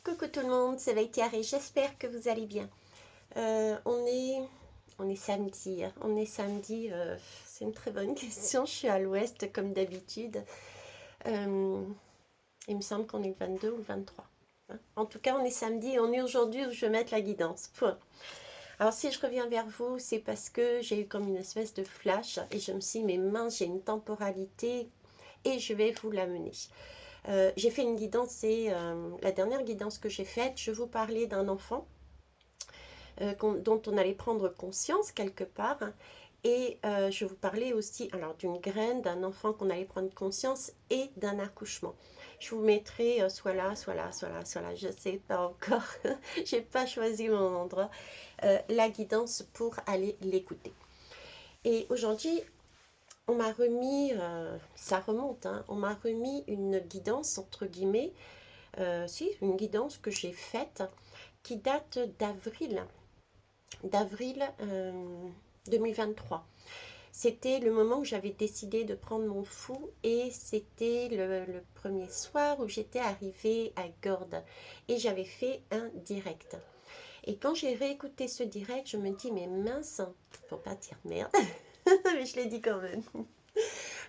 Coucou tout le monde, c'est Vaitiar et j'espère que vous allez bien. On est samedi, hein. On est samedi, c'est une très bonne question. Je suis à l'ouest comme d'habitude. Euh, il me semble qu'on est le 22 ou le 23, hein. En tout cas, on est samedi et on est aujourd'hui où je vais mettre la guidance. Point. Alors si je reviens vers vous, c'est parce que j'ai eu comme une espèce de flash et je me suis dit, mais mince, j'ai une temporalité et je vais vous l'amener. J'ai fait une guidance, c'est la dernière guidance que j'ai faite. Je vous parlais d'un enfant dont on allait prendre conscience quelque part. Et je vous parlais aussi alors d'une graine, d'un enfant qu'on allait prendre conscience et d'un accouchement. Je vous mettrai soit là, soit là, soit là, soit là, je ne sais pas encore. J'ai pas choisi mon endroit. La guidance pour aller l'écouter. Et aujourd'hui, on m'a remis, ça remonte, hein, on m'a remis une guidance entre guillemets, si, une guidance que j'ai faite qui date d'avril 2023. C'était le moment où j'avais décidé de prendre mon fou et c'était le premier soir où j'étais arrivée à Gordes et j'avais fait un direct. Et quand j'ai réécouté ce direct, je me dis mais mince, faut pas dire merde, mais je l'ai dit quand même.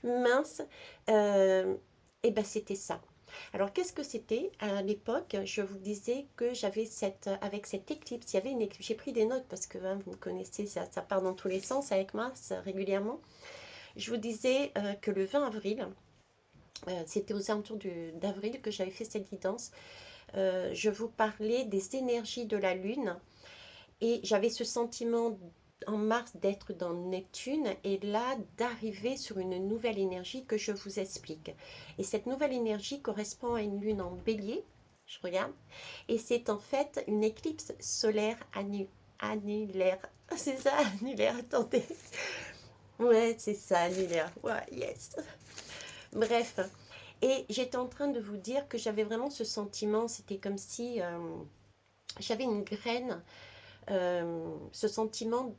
Mince, et ben c'était ça. Alors qu'est-ce que c'était à l'époque? Je vous disais que j'avais avec cette éclipse, il y avait une éclipse. J'ai pris des notes parce que hein, vous me connaissez, ça part dans tous les sens avec moi régulièrement. Je vous disais que le 20 avril, c'était aux alentours d'avril que j'avais fait cette guidance. Je vous parlais des énergies de la Lune et j'avais ce sentiment en mars d'être dans Neptune et là d'arriver sur une nouvelle énergie que je vous explique. Et cette nouvelle énergie correspond à une lune en bélier, je regarde, et c'est en fait une éclipse solaire annulaire. C'est ça, annulaire, attendez. Ouais, c'est ça, annulaire. Ouais, yes. Bref. Et j'étais en train de vous dire que j'avais vraiment ce sentiment, c'était comme si j'avais une graine, ce sentiment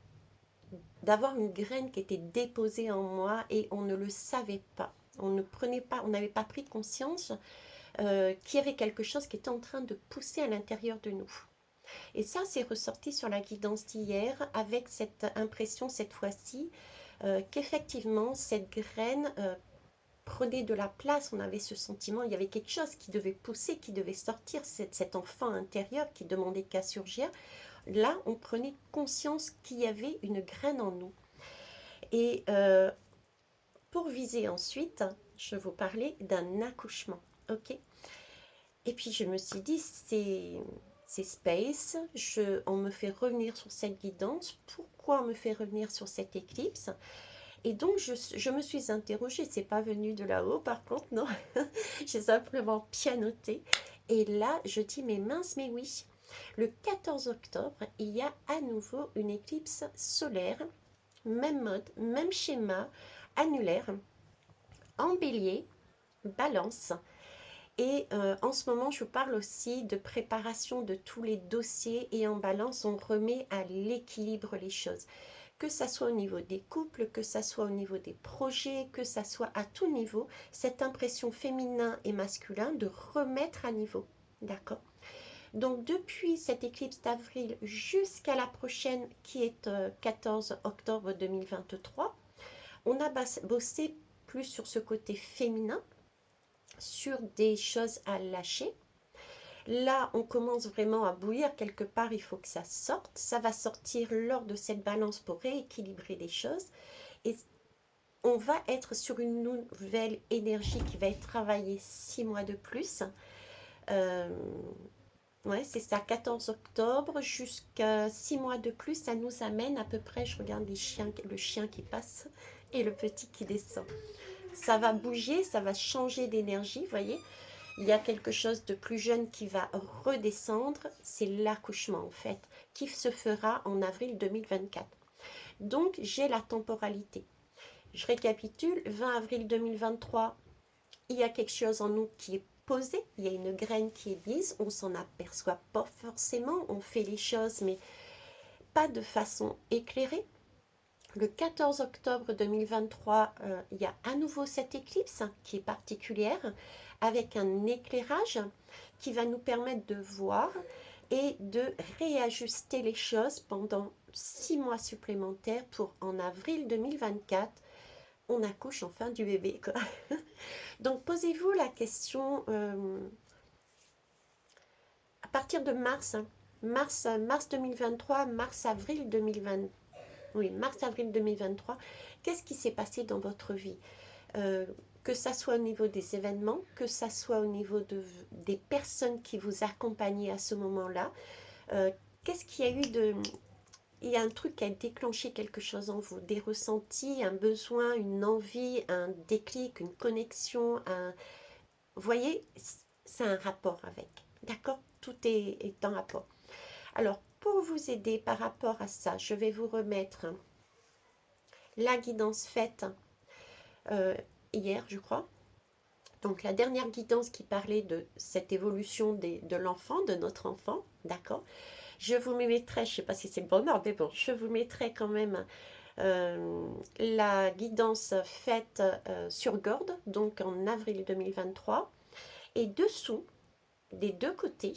d'avoir une graine qui était déposée en moi et on ne le savait pas. On ne prenait pas, on n'avait pas pris conscience qu'il y avait quelque chose qui était en train de pousser à l'intérieur de nous. Et ça, c'est ressorti sur la guidance d'hier avec cette impression cette fois-ci qu'effectivement cette graine prenait de la place. On avait ce sentiment, il y avait quelque chose qui devait pousser, qui devait sortir, cet enfant intérieur qui demandait qu'à surgir. Là, on prenait conscience qu'il y avait une graine en nous. Et pour viser ensuite, je vous parlais d'un accouchement. Ok. Et puis je me suis dit, c'est space. On me fait revenir sur cette guidance. Pourquoi on me fait revenir sur cette éclipse? Et donc je me suis interrogée. C'est pas venu de là-haut, par contre, non. J'ai simplement pianoté. Et là, je dis, mais mince, mais oui. Le 14 octobre, il y a à nouveau une éclipse solaire. Même mode, même schéma, annulaire, en bélier, balance. Et en ce moment, je vous parle aussi de préparation de tous les dossiers et en balance, on remet à l'équilibre les choses. Que ça soit au niveau des couples, que ça soit au niveau des projets, que ça soit à tout niveau, cette impression féminin et masculin de remettre à niveau. D'accord? Donc depuis cette éclipse d'avril jusqu'à la prochaine qui est 14 octobre 2023, on a bossé plus sur ce côté féminin, sur des choses à lâcher. Là, on commence vraiment à bouillir quelque part, il faut que ça sorte. Ça va sortir lors de cette balance pour rééquilibrer les choses. Et on va être sur une nouvelle énergie qui va être travaillée 6 mois de plus. Euh, ouais, c'est ça, 14 octobre jusqu'à 6 mois de plus. Ça nous amène à peu près, je regarde les chiens, le chien qui passe et le petit qui descend. Ça va bouger, ça va changer d'énergie, vous voyez. Il y a quelque chose de plus jeune qui va redescendre, c'est l'accouchement en fait, qui se fera en avril 2024. Donc j'ai la temporalité. Je récapitule, 20 avril 2023, il y a quelque chose en nous qui est posé, il y a une graine qui est mise, on s'en aperçoit pas forcément, on fait les choses mais pas de façon éclairée. Le 14 octobre 2023, il y a à nouveau cette éclipse qui est particulière, avec un éclairage qui va nous permettre de voir et de réajuster les choses pendant 6 mois supplémentaires pour en avril 2024, on accouche enfin du bébé, quoi. Donc posez-vous la question à partir de mars, hein, mars 2023, mars-avril 2020, oui, mars-avril 2023, qu'est-ce qui s'est passé dans votre vie? Que ça soit au niveau des événements, que ça soit au niveau des personnes qui vous accompagnaient à ce moment-là, qu'est-ce qu'il y a eu de... Il y a un truc qui a déclenché quelque chose en vous, des ressentis, un besoin, une envie, un déclic, une connexion, vous voyez, c'est un rapport avec, d'accord? Tout est en rapport. Alors, pour vous aider par rapport à ça, je vais vous remettre la guidance faite hier, je crois. Donc, la dernière guidance qui parlait de cette évolution de l'enfant, de notre enfant, d'accord? Je vous mettrai, je ne sais pas si c'est le bon ordre, mais bon, je vous mettrai quand même la guidance faite sur Gord, donc en avril 2023. Et dessous, des deux côtés,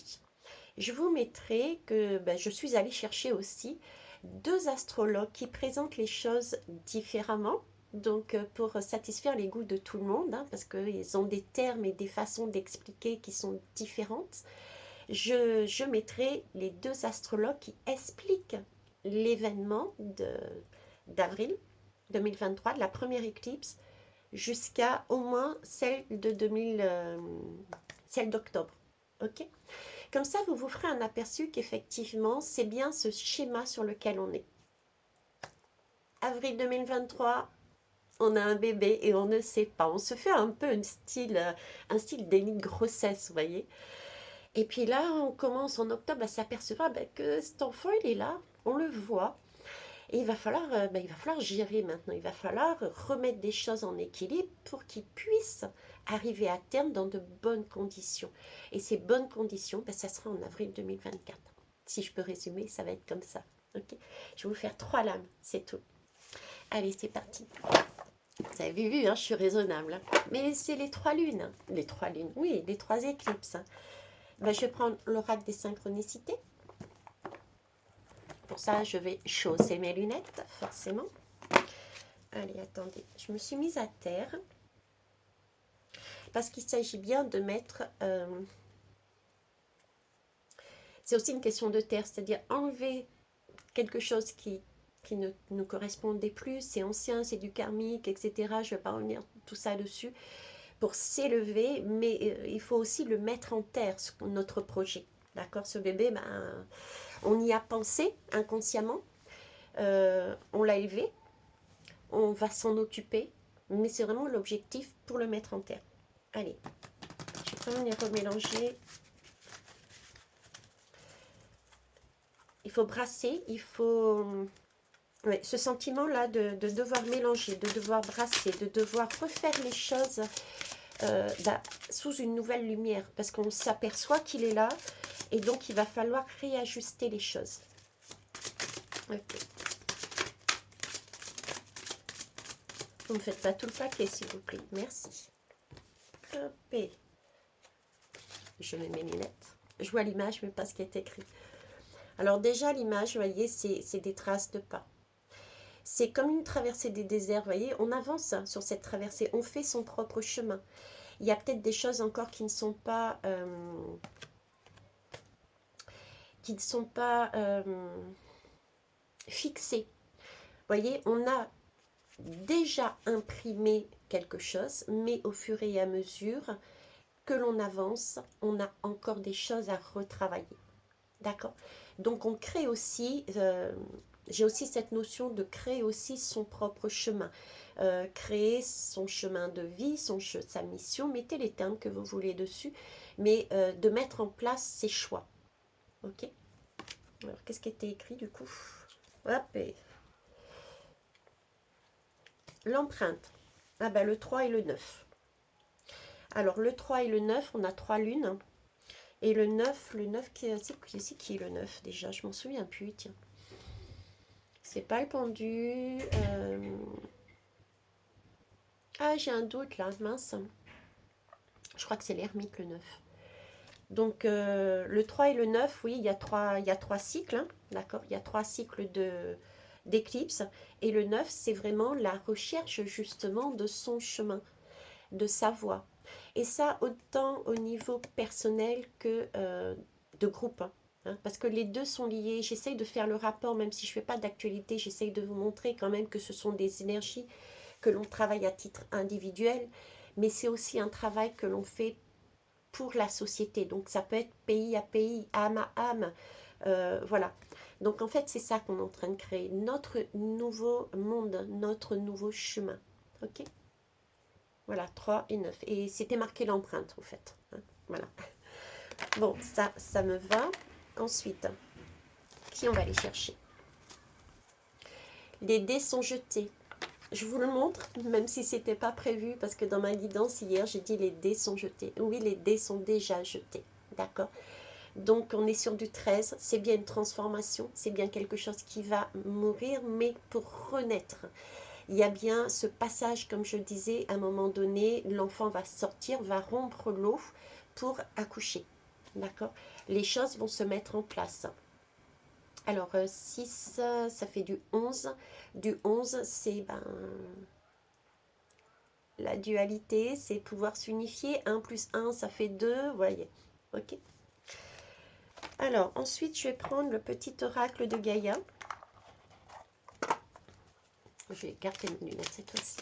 je vous mettrai que je suis allée chercher aussi 2 astrologues qui présentent les choses différemment. Donc, pour satisfaire les goûts de tout le monde, hein, parce qu'ils ont des termes et des façons d'expliquer qui sont différentes, je mettrai les 2 astrologues qui expliquent l'événement d'avril 2023, de la première éclipse, jusqu'à au moins celle de celle d'octobre. Ok? Comme ça, vous vous ferez un aperçu qu'effectivement, c'est bien ce schéma sur lequel on est. Avril 2023, on a un bébé et on ne sait pas. On se fait un peu un style déni de grossesse, vous voyez. Et puis là, on commence en octobre à s'apercevoir que cet enfant, il est là, on le voit. Et il va falloir gérer maintenant. Il va falloir remettre des choses en équilibre pour qu'il puisse arriver à terme dans de bonnes conditions. Et ces bonnes conditions, ça sera en avril 2024. Si je peux résumer, ça va être comme ça. Ok, je vais vous faire 3 lames, c'est tout. Allez, c'est parti. Vous avez vu, hein, je suis raisonnable. Hein. Mais c'est les 3 lunes. Hein. Les 3 lunes, oui, les 3 éclipses. Hein. Je vais prendre l'oracle des synchronicités. Pour ça, je vais chausser mes lunettes, forcément. Allez, attendez, je me suis mise à terre. Parce qu'il s'agit bien de mettre... c'est aussi une question de terre, c'est-à-dire enlever quelque chose qui ne nous correspondait plus, c'est ancien, c'est du karmique, etc. Je ne vais pas revenir tout ça dessus pour s'élever, mais il faut aussi le mettre en terre, notre projet. D'accord? Ce bébé, on y a pensé inconsciemment, on l'a élevé, on va s'en occuper, mais c'est vraiment l'objectif pour le mettre en terre. Allez, je vais quand même les remélanger. Il faut brasser, il faut... Ouais, ce sentiment-là de devoir mélanger, de devoir brasser, de devoir refaire les choses sous une nouvelle lumière, parce qu'on s'aperçoit qu'il est là, et donc il va falloir réajuster les choses. Okay. Vous ne me faites pas tout le paquet, s'il vous plaît. Merci. Hop, et je mets mes lunettes. Je vois l'image, mais pas ce qui est écrit. Alors déjà, l'image, vous voyez, c'est des traces de pas. C'est comme une traversée des déserts, vous voyez, on avance sur cette traversée, on fait son propre chemin. Il y a peut-être des choses encore qui ne sont pas... fixées. Vous voyez, on a déjà imprimé quelque chose, mais au fur et à mesure que l'on avance, on a encore des choses à retravailler. D'accord? Donc on crée aussi, j'ai aussi cette notion de créer aussi son propre chemin. Créer son chemin de vie, sa mission, mettez les termes que vous voulez dessus, mais de mettre en place ses choix. Ok? Alors qu'est-ce qui était écrit du coup? Hop, et... L'empreinte. Ah le 3 et le 9. Alors le 3 et le 9, on a 3 lunes. Et le 9 c'est qui le 9 déjà? Je m'en souviens plus, tiens. C'est pas le pendu. Ah, j'ai un doute là, mince. Je crois que c'est l'ermite le 9. Donc, le 3 et le 9, oui, il y a trois cycles, hein, d'accord? Il y a trois cycles d'éclipse. Et le 9, c'est vraiment la recherche, justement, de son chemin, de sa voie. Et ça, autant au niveau personnel que de groupe, hein, parce que les deux sont liés. J'essaye de faire le rapport, même si je ne fais pas d'actualité, j'essaye de vous montrer quand même que ce sont des énergies que l'on travaille à titre individuel, mais c'est aussi un travail que l'on fait pour la société. Donc ça peut être pays à pays, âme à âme, voilà. Donc en fait c'est ça qu'on est en train de créer, notre nouveau monde, notre nouveau chemin. Ok. Voilà, 3 et 9. Et c'était marqué l'empreinte au fait. Hein, voilà. Bon, ça me va. Ensuite, qui on va aller chercher? Les dés sont jetés. Je vous le montre, même si c'était pas prévu, parce que dans ma guidance hier, j'ai dit les dés sont jetés. Oui, les dés sont déjà jetés. D'accord. Donc, on est sur du 13. C'est bien une transformation. C'est bien quelque chose qui va mourir, mais pour renaître. Il y a bien ce passage, comme je disais, à un moment donné, l'enfant va sortir, va rompre l'eau pour accoucher. D'accord. Les choses vont se mettre en place. Alors, 6, ça fait du 11. Du 11, c'est la dualité, c'est pouvoir s'unifier. 1 plus 1, ça fait 2, vous voyez. Ok. Alors, ensuite, je vais prendre le petit oracle de Gaïa. Je vais écarter mes lunettes cette fois-ci.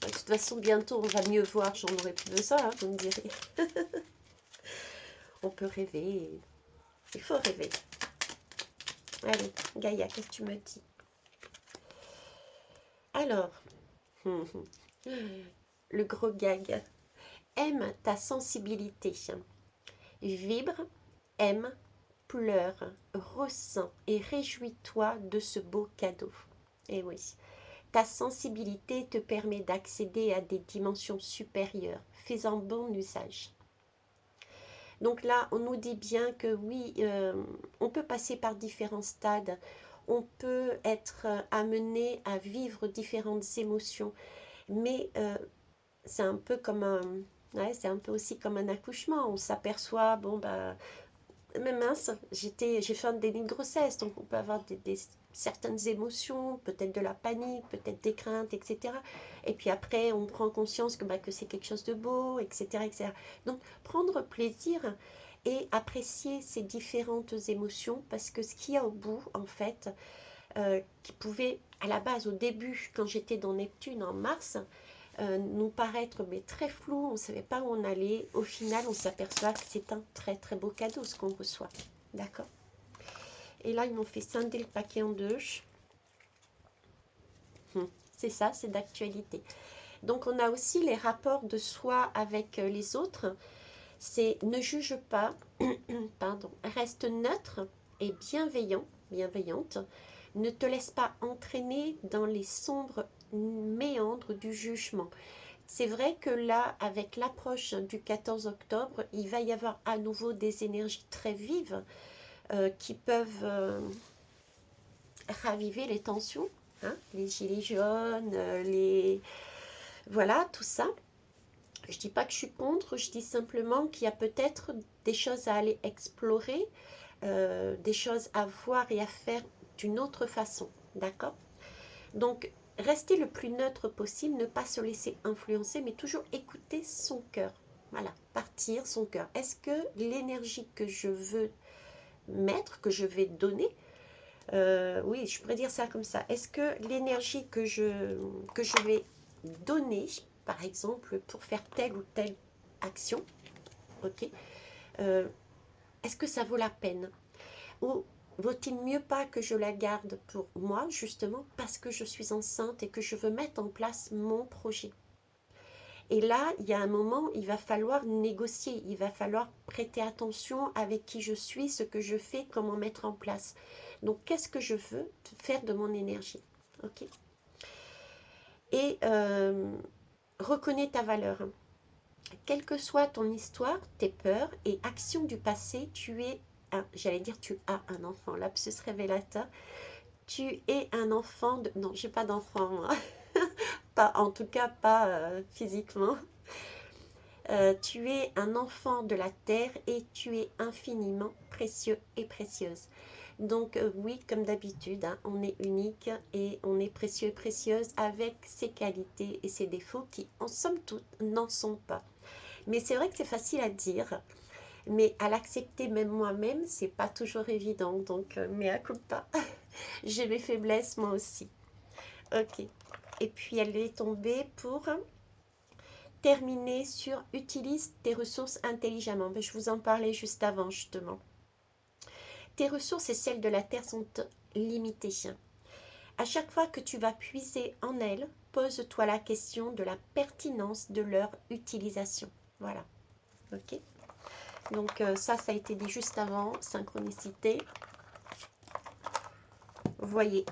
De toute façon, bientôt, on va mieux voir. J'en aurai plus besoin, hein, vous me direz. On peut rêver. Il faut rêver. Allez, Gaïa, qu'est-ce que tu me dis? Alors, le gros gag. Aime ta sensibilité. Vibre, aime, pleure, ressens et réjouis-toi de ce beau cadeau. Eh oui, ta sensibilité te permet d'accéder à des dimensions supérieures. Fais-en bon usage. Donc là, on nous dit bien que oui, on peut passer par différents stades. On peut être amené à vivre différentes émotions. Mais c'est un peu comme un... Ouais, c'est un peu aussi comme un accouchement. On s'aperçoit, bon, bah, mais mince, j'ai fait un déni de grossesse, donc on peut avoir certaines émotions, peut-être de la panique, peut-être des craintes, etc. Et puis après, on prend conscience que c'est quelque chose de beau, etc., etc. Donc, prendre plaisir et apprécier ces différentes émotions, parce que ce qu'il y a au bout, en fait, qui pouvait, à la base, au début, quand j'étais dans Neptune en mars, nous paraître mais très flou, on ne savait pas où on allait. Au final, on s'aperçoit que c'est un très très beau cadeau ce qu'on reçoit. D'accord. Et là, ils m'ont fait scinder le paquet en deux. C'est ça, c'est d'actualité. Donc, on a aussi les rapports de soi avec les autres. C'est ne juge pas, pardon, reste neutre et bienveillante. Ne te laisse pas entraîner dans les sombres méandres du jugement. C'est vrai que là, avec l'approche du 14 octobre, il va y avoir à nouveau des énergies très vives qui peuvent raviver les tensions, hein, les gilets jaunes, voilà, tout ça. Je ne dis pas que je suis contre, je dis simplement qu'il y a peut-être des choses à aller explorer, des choses à voir et à faire d'une autre façon, d'accord? Donc, rester le plus neutre possible, ne pas se laisser influencer, mais toujours écouter son cœur. Voilà, partir son cœur. Est-ce que l'énergie que je veux mettre, que je vais donner, oui, je pourrais dire ça comme ça. Est-ce que l'énergie que je vais donner, par exemple, pour faire telle ou telle action, ok, est-ce que ça vaut la peine? Ou vaut-il mieux pas que je la garde pour moi, justement, parce que je suis enceinte et que je veux mettre en place mon projet? Et là, il y a un moment, il va falloir négocier, il va falloir prêter attention avec qui je suis, ce que je fais, comment mettre en place. Donc, qu'est-ce que je veux faire de mon énergie? Ok. Et reconnais ta valeur. Quelle que soit ton histoire, tes peurs et actions du passé, tu es j'allais dire tu as un enfant, lapsus révélateur. Tu es un enfant de... Non, j'ai pas d'enfant, moi. Pas, en tout cas, pas physiquement. Tu es un enfant de la terre et tu es infiniment précieux et précieuse. Donc oui, comme d'habitude, hein, on est unique et on est précieux et précieuse avec ses qualités et ses défauts qui, en somme toute, n'en sont pas. Mais c'est vrai que c'est facile à dire, mais à l'accepter même moi-même, c'est pas toujours évident. Donc, mea culpa. J'ai mes faiblesses moi aussi. Ok. Et puis elle est tombée pour terminer sur utilise tes ressources intelligemment. Je vous en parlais juste avant, justement. Tes ressources et celles de la terre sont limitées. À chaque fois que tu vas puiser en elles, pose-toi la question de la pertinence de leur utilisation. Voilà. Ok. Donc ça a été dit juste avant, synchronicité. Vous voyez.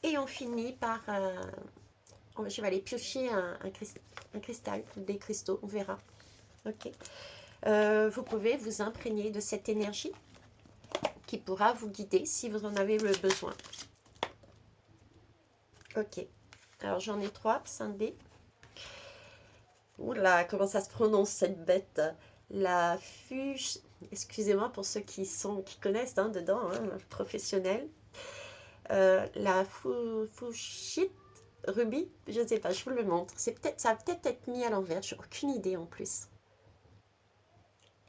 Et on finit par... je vais aller piocher un cristal, des cristaux, on verra. Ok. Vous pouvez vous imprégner de cette énergie qui pourra vous guider si vous en avez le besoin. Ok. Alors j'en ai 3, scindés. Oula, comment ça se prononce cette bête? La fuge... Excusez-moi pour ceux qui connaissent hein, dedans, hein, professionnels. La fuchsite rubis, je ne sais pas, je vous le montre. Ça va peut-être être mis à l'envers, j'ai aucune idée en plus.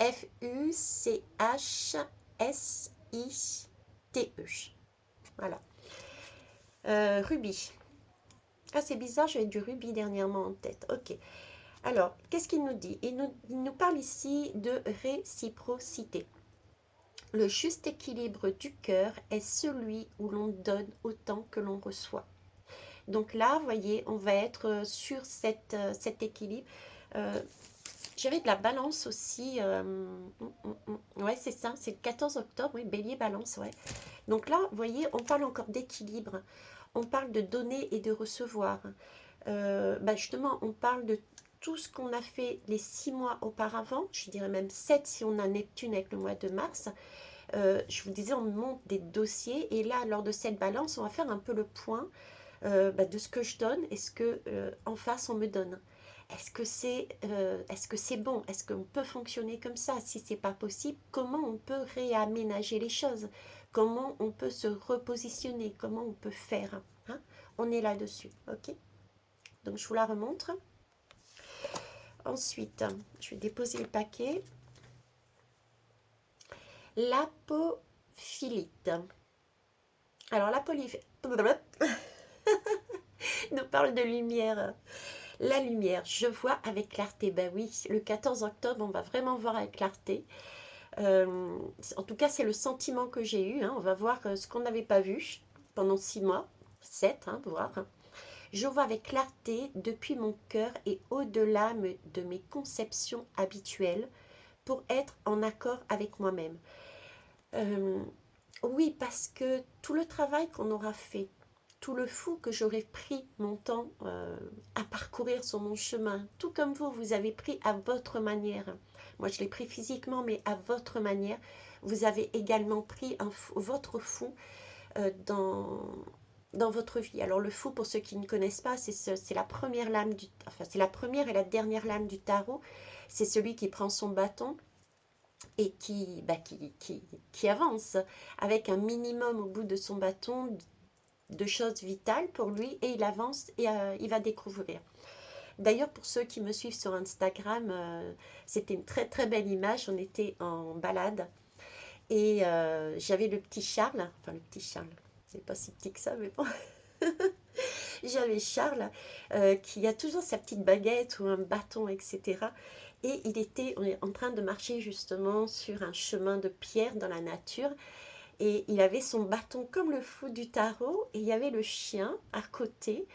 Fuchsite. Voilà. Rubis. Ah, c'est bizarre, j'avais du rubis dernièrement en tête. Ok. Alors, qu'est-ce qu'il nous dit? Il nous parle ici de réciprocité. Le juste équilibre du cœur est celui où l'on donne autant que l'on reçoit. Donc là, vous voyez, on va être sur cet équilibre. J'avais de la balance aussi. Ouais, c'est ça, c'est le 14 octobre, oui, bélier balance, ouais. Donc là, vous voyez, on parle encore d'équilibre. On parle de donner et de recevoir. Justement, on parle de tout ce qu'on a fait les 6 mois auparavant, je dirais même 7 si on a Neptune avec le mois de mars. Je vous disais, on monte des dossiers et là, lors de cette balance, on va faire un peu le point de ce que je donne et ce que en face on me donne. Est-ce que c'est bon? Est-ce qu'on peut fonctionner comme ça? Si c'est pas possible, comment on peut réaménager les choses? Comment on peut se repositionner? Comment on peut faire, hein? On est là-dessus, ok? Donc je vous la remontre. Ensuite, je vais déposer le paquet. L'apophilite. Alors l'apophilite nous parle de lumière. La lumière, je vois avec clarté. Ben oui, le 14 octobre, on va vraiment voir avec clarté. En tout cas, c'est le sentiment que j'ai eu. Hein. On va voir ce qu'on n'avait pas vu pendant 6 mois, 7, hein, voir. Je vois avec clarté depuis mon cœur et au-delà de mes conceptions habituelles pour être en accord avec moi-même. Oui, parce que tout le travail qu'on aura fait, tout le fou que j'aurais pris mon temps à parcourir sur mon chemin, tout comme vous, vous avez pris à votre manière. Moi, je l'ai pris physiquement, mais à votre manière. Vous avez également pris votre fou dans votre vie. Alors, le fou, pour ceux qui ne connaissent pas, c'est la première lame c'est la première et la dernière lame du tarot. C'est celui qui prend son bâton et qui avance avec un minimum au bout de son bâton de choses vitales pour lui et il avance et il va découvrir. D'ailleurs, pour ceux qui me suivent sur Instagram, c'était une très très belle image. On était en balade et j'avais le petit Charles, enfin le petit Charles, c'est pas si petit que ça, mais bon. J'avais Charles qui a toujours sa petite baguette ou un bâton, etc. Et il était en train de marcher justement sur un chemin de pierre dans la nature. Et il avait son bâton comme le fou du tarot. Et il y avait le chien à côté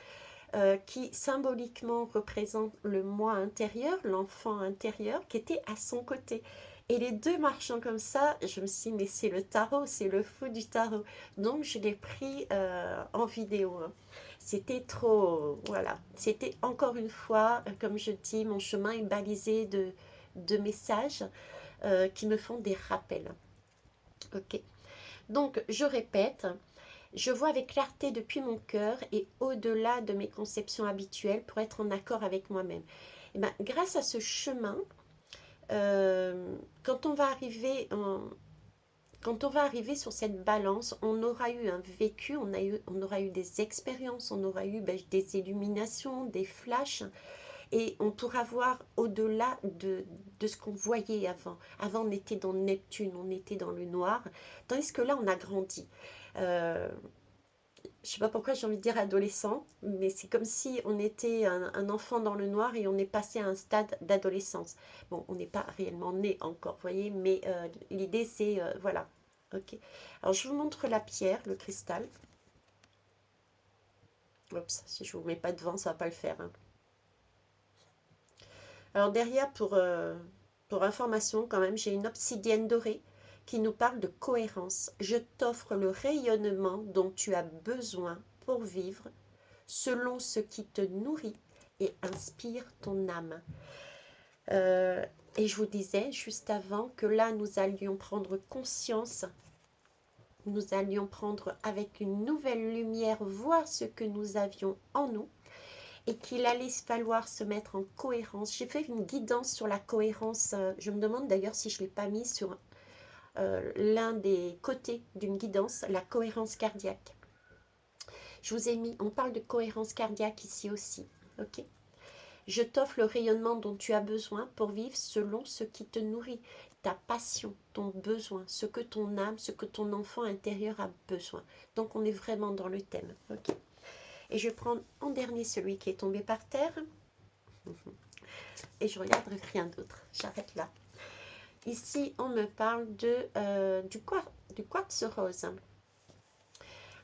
qui symboliquement représente le moi intérieur, l'enfant intérieur qui était à son côté. Et les deux marchant comme ça, je me suis dit, mais c'est le tarot, c'est le fou du tarot. Donc je l'ai pris en vidéo. Hein. C'était trop, voilà. C'était encore une fois, comme je dis, mon chemin est balisé de messages qui me font des rappels. Ok. Donc je répète, je vois avec clarté depuis mon cœur et au-delà de mes conceptions habituelles pour être en accord avec moi-même. Et ben, grâce à ce chemin, quand on va arriver quand on va arriver sur cette balance, on aura eu un vécu, on aura eu des expériences, on aura eu ben, des illuminations, des flashs, et on pourra voir au-delà de ce qu'on voyait avant. Avant, on était dans Neptune, on était dans le noir, tandis que là, on a grandi. Euh, je sais pas pourquoi j'ai envie de dire adolescent, mais c'est comme si on était un enfant dans le noir et on est passé à un stade d'adolescence. Bon, on n'est pas réellement né encore, vous voyez, mais l'idée c'est, voilà, ok. Alors je vous montre la pierre, le cristal. Oups, si je vous mets pas devant, ça va pas le faire, hein. Alors derrière, pour information quand même, j'ai une obsidienne dorée qui nous parle de cohérence. Je t'offre le rayonnement dont tu as besoin pour vivre selon ce qui te nourrit et inspire ton âme. Euh, et je vous disais juste avant que là, nous allions prendre conscience, nous allions prendre avec une nouvelle lumière, voir ce que nous avions en nous et qu'il allait falloir se mettre en cohérence. J'ai fait une guidance sur la cohérence. Je me demande d'ailleurs si je ne l'ai pas mis sur l'un des côtés d'une guidance, la cohérence cardiaque. Je vous ai mis, on parle de cohérence cardiaque ici aussi. Ok. Je t'offre le rayonnement dont tu as besoin pour vivre selon ce qui te nourrit, ta passion, ton besoin, ce que ton âme, ce que ton enfant intérieur a besoin. Donc on est vraiment dans le thème. Ok. Et je prends en dernier celui qui est tombé par terre. Et je regarde rien d'autre. J'arrête là. Ici, on me parle du quartz rose.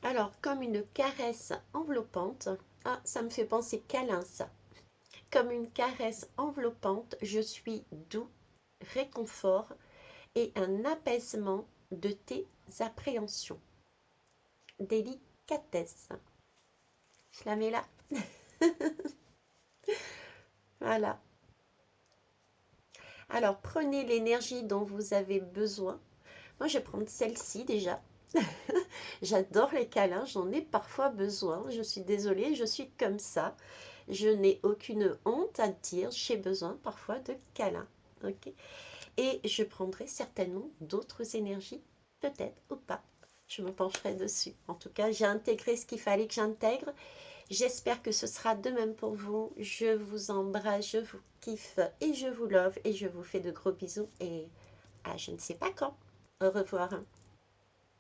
Alors, comme une caresse enveloppante. Ah, ça me fait penser câlin, ça. Comme une caresse enveloppante, je suis doux, réconfort et un apaisement de tes appréhensions. Délicatesse. Je la mets là. Voilà. Alors, prenez l'énergie dont vous avez besoin. Moi, je vais prendre celle-ci déjà. J'adore les câlins, j'en ai parfois besoin. Je suis désolée, je suis comme ça. Je n'ai aucune honte à dire, j'ai besoin parfois de câlins. Ok. Et je prendrai certainement d'autres énergies, peut-être ou pas. Je me pencherai dessus. En tout cas, j'ai intégré ce qu'il fallait que j'intègre. J'espère que ce sera de même pour vous. Je vous embrasse, je vous kiffe et je vous love et je vous fais de gros bisous et à je ne sais pas quand. Au revoir.